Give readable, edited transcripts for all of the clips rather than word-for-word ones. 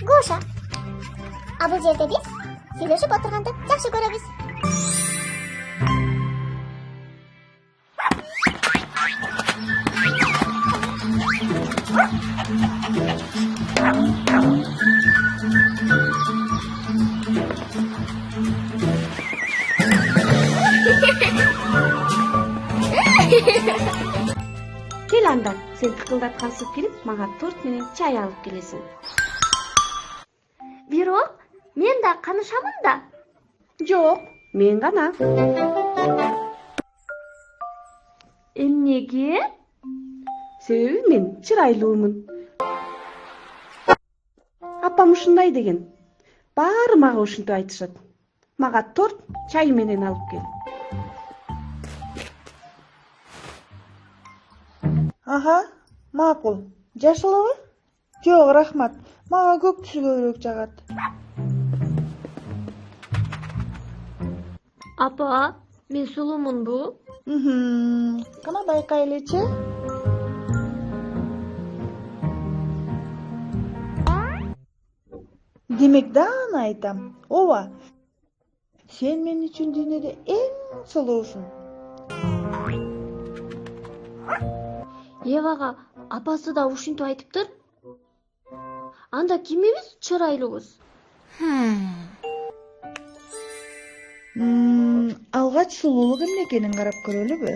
Гоша. А бул жерде биз сүйлөшүп отурганды жакшы көрөбүз. Кел анда, сен тыкылдаткансып кирип, мага торт менен чай алып келесиң. Бирок мен да канышамын да. Жок, мен гана. Эмнеге? Себеби мен чырайлуумун. Апам ушундай деген. Баары мага ушинтип айтышат. Мага торт, чай менен алып кел. Аха, макул. Жашылыбы? Жок, рахмат. Мага көк түсү көбүрөөк жагат. Апа, мен сулуумунбу? Кана байкай элечи. Демек даана айтам. Ооба. Сен мен үчүн дүйнөдө эң сулуусуң. Евага апасы да ушинтип айтыптыр. Анда кимибиз чырайлуубуз? Алгач сулуулук эмне экенин карап көрөлүбү?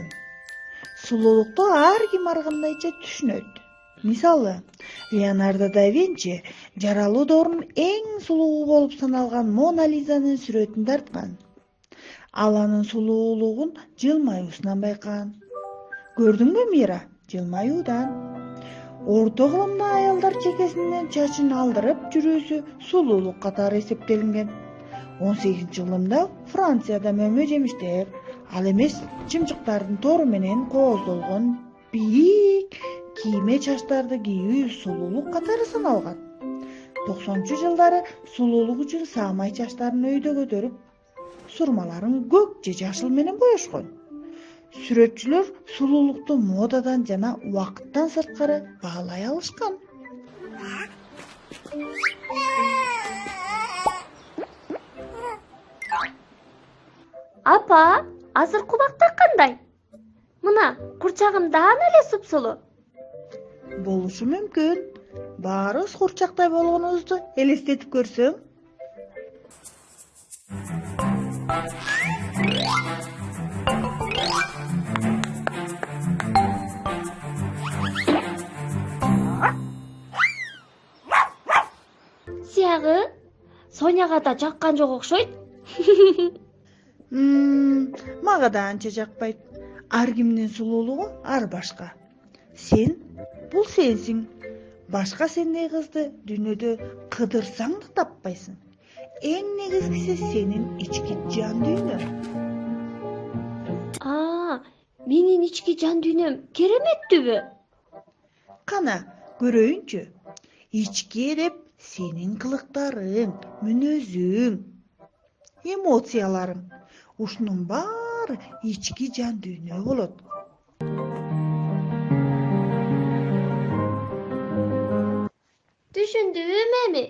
Сулуулукту ар ким ар кандайча түшүнөт. Мисалы, Леонардо да Винчи жаралуу доорунун эң сулуу болуп саналган Мона Лизанын сүрөтүн тарткан. Ал анын сулуулугун жылмаюусунан байкаган. Көрдүңбү, Мира? Жылмаюудан. Орто кылымда аялдар чекесинен чачын алдырып жүрүүсү сулуулук катары эсептелинген. 18-кылымда Францияда мөмө жемиштер, ал эмес чымчыктардын тору менен кооздолгон бийик кийме чачтарды кийүү сулуулук катары саналган. 90-жылдары сулуулук үчүн саамай чачтарын өйдө көтөрүп, сурмаларын көк же жашыл менен боешкон. Сүрөтчүлөр сулуулукту модадан жана убакыттан сырткары баалай алышкан. Апа, азыркы убакта кандай? Мына, курчагым даана эле супсулуу. Болушу мүмкүн. Баарыбыз курчактай болгонубузду элестетип көрсөң. Сиягы Соняга да жаккан жок окшойт. Мага да анча жакпайт. Ар кимдин сулуулугу ар башка. Сен бул сенсиң. Башка сендей кызды дүйнөдө кыдырсаң да таппайсың. Эң негизгиси сенин ички жан дүйнөң. Менин ички жан дүйнөм кереметтүүбү? Кана, көрөйүнчү. Ички деп сенин кылыктарың, мүнөзүң, эмоцияларың. Ушунун баары ички жан дүйнө болот. Түшүндүм эми.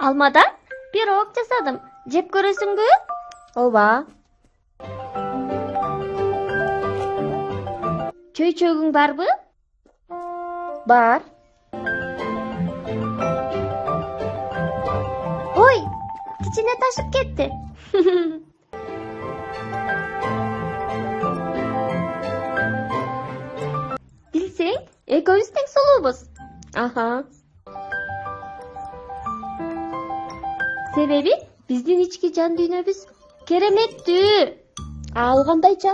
Алмадан пирог жасадым. Жеп көрөсүңбү? Ооба. Чөйчөгүң барбы? Бар. Ой, кичине ташып кетти. Билсең, экөөбүз тең сулуубуз. Аха. Себеби биздин ички жан дүйнөбүз кереметтүү. Ал кандайча?